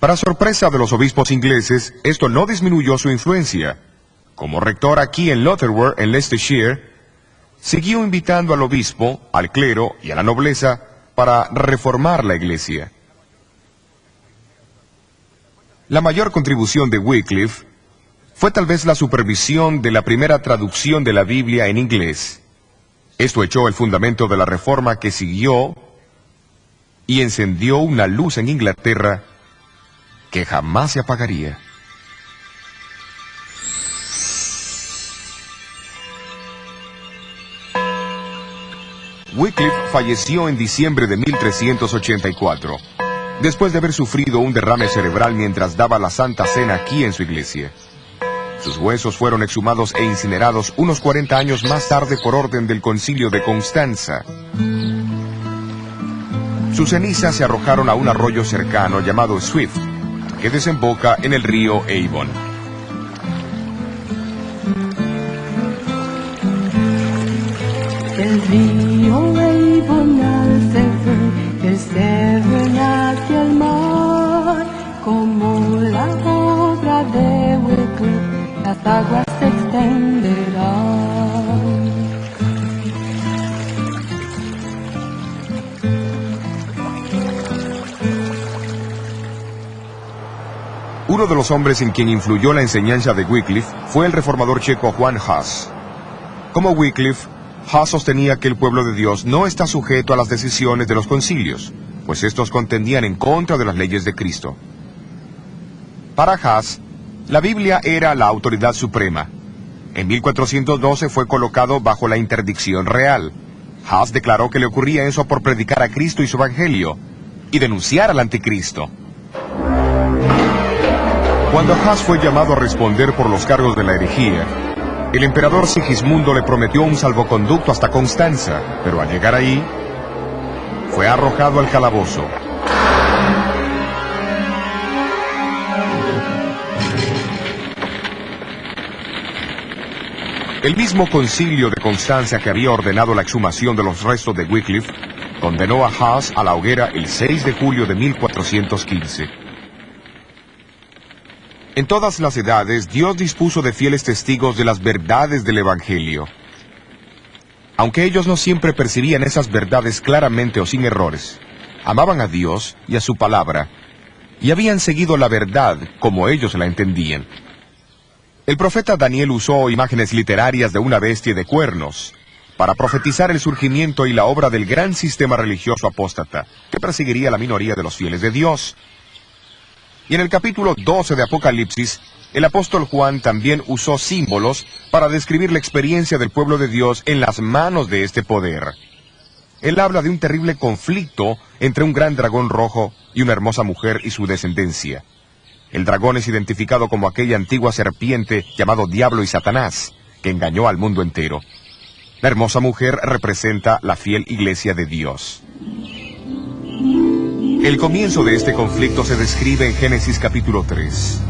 Para sorpresa de los obispos ingleses, esto no disminuyó su influencia. Como rector aquí en Lutterworth, en Leicestershire, siguió invitando al obispo, al clero y a la nobleza para reformar la iglesia. La mayor contribución de Wycliffe fue tal vez la supervisión de la primera traducción de la Biblia en inglés. Esto echó el fundamento de la reforma que siguió y encendió una luz en Inglaterra que jamás se apagaría. Wycliffe falleció en diciembre de 1384, después de haber sufrido un derrame cerebral mientras daba la Santa Cena aquí en su iglesia. Sus huesos fueron exhumados e incinerados unos 40 años más tarde por orden del Concilio de Constanza. Sus cenizas se arrojaron a un arroyo cercano llamado Swift, que desemboca en el río Avon. El río Avon al Severn, del Severn hacia el mar, como la obra de Wycliffe, las aguas se extenderán. Uno de los hombres en quien influyó la enseñanza de Wycliffe fue el reformador checo Juan Hus. Como Wycliffe, Hus sostenía que el pueblo de Dios no está sujeto a las decisiones de los concilios, pues estos contendían en contra de las leyes de Cristo. Para Hus, la Biblia era la autoridad suprema. En 1412 fue colocado bajo la interdicción real. Hus declaró que le ocurría eso por predicar a Cristo y su evangelio, y denunciar al anticristo. Cuando Hus fue llamado a responder por los cargos de la herejía, el emperador Sigismundo le prometió un salvoconducto hasta Constanza, pero al llegar ahí, fue arrojado al calabozo. El mismo concilio de Constanza que había ordenado la exhumación de los restos de Wycliffe, condenó a Hus a la hoguera el 6 de julio de 1415. En todas las edades, Dios dispuso de fieles testigos de las verdades del Evangelio. Aunque ellos no siempre percibían esas verdades claramente o sin errores, amaban a Dios y a su palabra, y habían seguido la verdad como ellos la entendían. El profeta Daniel usó imágenes literarias de una bestia y de cuernos para profetizar el surgimiento y la obra del gran sistema religioso apóstata que perseguiría a la minoría de los fieles de Dios. Y en el capítulo 12 de Apocalipsis, el apóstol Juan también usó símbolos para describir la experiencia del pueblo de Dios en las manos de este poder. Él habla de un terrible conflicto entre un gran dragón rojo y una hermosa mujer y su descendencia. El dragón es identificado como aquella antigua serpiente llamado Diablo y Satanás, que engañó al mundo entero. La hermosa mujer representa la fiel iglesia de Dios. El comienzo de este conflicto se describe en Génesis capítulo 3.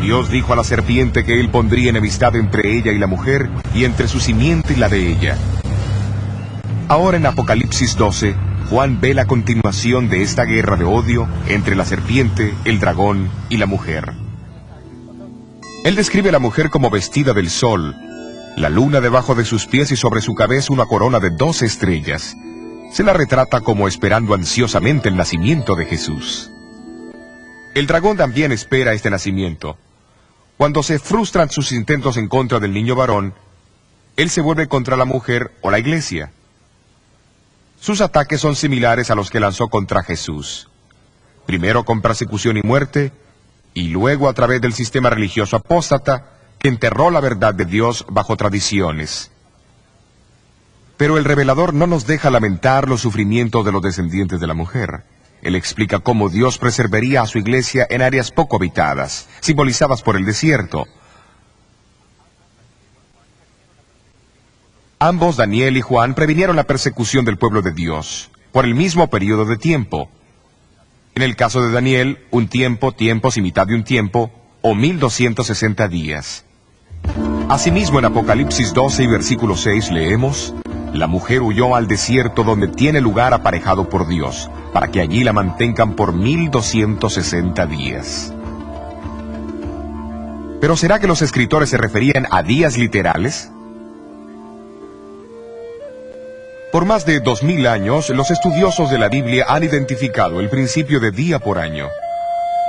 Dios dijo a la serpiente que él pondría enemistad entre ella y la mujer, y entre su simiente y la de ella. Ahora en Apocalipsis 12, Juan ve la continuación de esta guerra de odio entre la serpiente, el dragón y la mujer. Él describe a la mujer como vestida del sol, la luna debajo de sus pies y sobre su cabeza una corona de 12 estrellas. Se la retrata como esperando ansiosamente el nacimiento de Jesús. El dragón también espera este nacimiento. Cuando se frustran sus intentos en contra del niño varón, él se vuelve contra la mujer o la iglesia. Sus ataques son similares a los que lanzó contra Jesús. Primero con persecución y muerte, y luego a través del sistema religioso apóstata que enterró la verdad de Dios bajo tradiciones. Pero el revelador no nos deja lamentar los sufrimientos de los descendientes de la mujer. Él explica cómo Dios preservaría a su iglesia en áreas poco habitadas, simbolizadas por el desierto. Ambos, Daniel y Juan, previnieron la persecución del pueblo de Dios, por el mismo periodo de tiempo. En el caso de Daniel, un tiempo, tiempos y mitad de un tiempo, o 1260 días. Asimismo, en Apocalipsis 12 y versículo 6 leemos: la mujer huyó al desierto donde tiene lugar aparejado por Dios, para que allí la mantengan por 1260 días. ¿Pero será que los escritores se referían a días literales? Por más de 2000 años, los estudiosos de la Biblia han identificado el principio de día por año.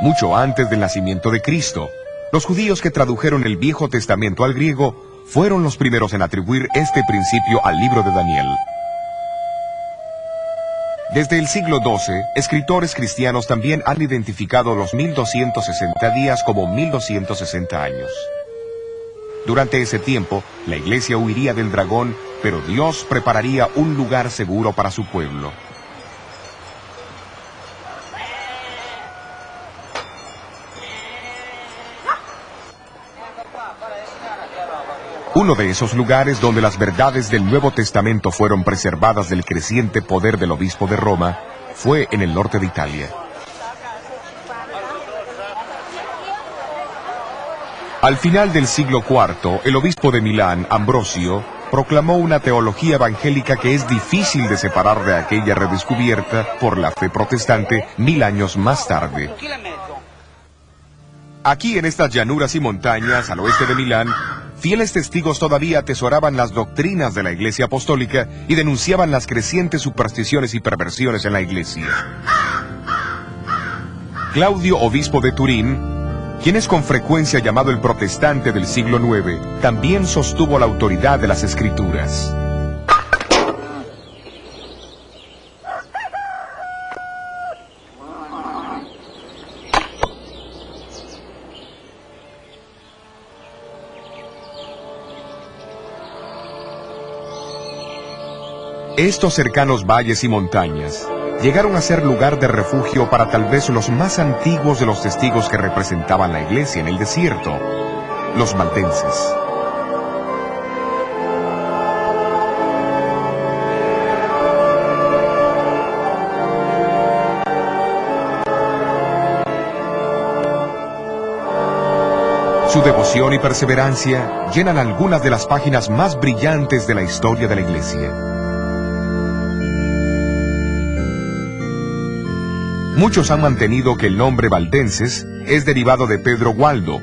Mucho antes del nacimiento de Cristo, los judíos que tradujeron el Viejo Testamento al griego fueron los primeros en atribuir este principio al libro de Daniel. Desde el siglo XII, escritores cristianos también han identificado los 1260 días como 1260 años. Durante ese tiempo, la iglesia huiría del dragón, pero Dios prepararía un lugar seguro para su pueblo. Uno de esos lugares donde las verdades del Nuevo Testamento fueron preservadas del creciente poder del obispo de Roma fue en el norte de Italia. Al final del siglo IV, el obispo de Milán, Ambrosio, proclamó una teología evangélica que es difícil de separar de aquella redescubierta por la fe protestante 1000 años más tarde. Aquí en estas llanuras y montañas al oeste de Milán, fieles testigos todavía atesoraban las doctrinas de la Iglesia Apostólica y denunciaban las crecientes supersticiones y perversiones en la Iglesia. Claudio, obispo de Turín, quien es con frecuencia llamado el protestante del siglo IX, también sostuvo la autoridad de las Escrituras. Estos cercanos valles y montañas llegaron a ser lugar de refugio para tal vez los más antiguos de los testigos que representaban la iglesia en el desierto, los valdenses. Su devoción y perseverancia llenan algunas de las páginas más brillantes de la historia de la iglesia. Muchos han mantenido que el nombre valdenses es derivado de Pedro Gualdo,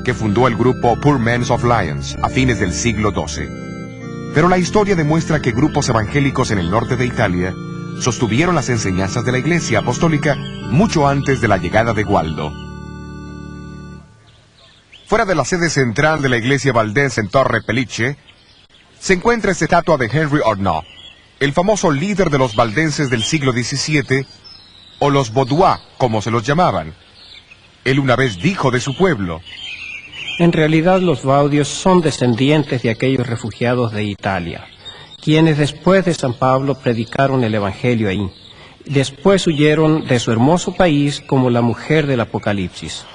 que fundó el grupo Poor Men of Lyons a fines del siglo XII. Pero la historia demuestra que grupos evangélicos en el norte de Italia sostuvieron las enseñanzas de la Iglesia Apostólica mucho antes de la llegada de Gualdo. Fuera de la sede central de la iglesia valdense en Torre Pellice, se encuentra esta estatua de Henry Arnault, el famoso líder de los valdenses del siglo XVII, o los Vaudois, como se los llamaban. Él una vez dijo de su pueblo: en realidad los Vaudios son descendientes de aquellos refugiados de Italia, quienes después de San Pablo predicaron el Evangelio ahí. Después huyeron de su hermoso país como la mujer del Apocalipsis,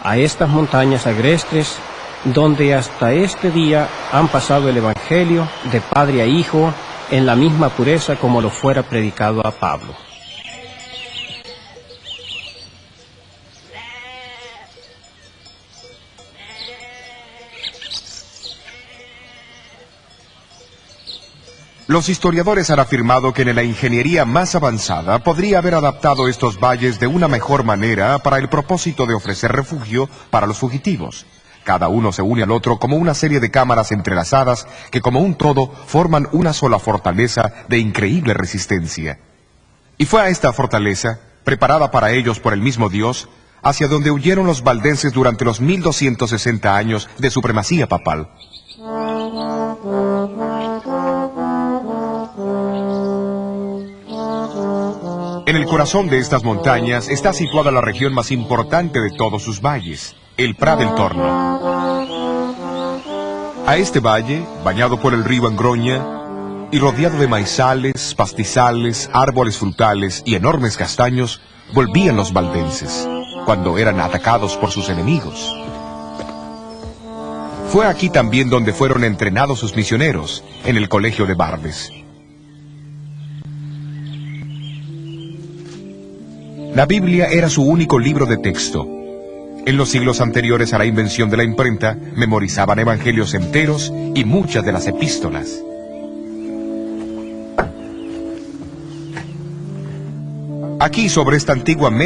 a estas montañas agrestes, donde hasta este día han pasado el Evangelio de padre a hijo en la misma pureza como lo fuera predicado a Pablo. Los historiadores han afirmado que en la ingeniería más avanzada podría haber adaptado estos valles de una mejor manera para el propósito de ofrecer refugio para los fugitivos. Cada uno se une al otro como una serie de cámaras entrelazadas que como un todo forman una sola fortaleza de increíble resistencia. Y fue a esta fortaleza, preparada para ellos por el mismo Dios, hacia donde huyeron los valdenses durante los 1260 años de supremacía papal. En el corazón de estas montañas está situada la región más importante de todos sus valles, el Pra del Torno. A este valle, bañado por el río Angroña y rodeado de maizales, pastizales, árboles frutales y enormes castaños, volvían los valdenses, cuando eran atacados por sus enemigos. Fue aquí también donde fueron entrenados sus misioneros, en el colegio de Bardes. La Biblia era su único libro de texto. En los siglos anteriores a la invención de la imprenta, memorizaban evangelios enteros y muchas de las epístolas. Aquí, sobre esta antigua mesa,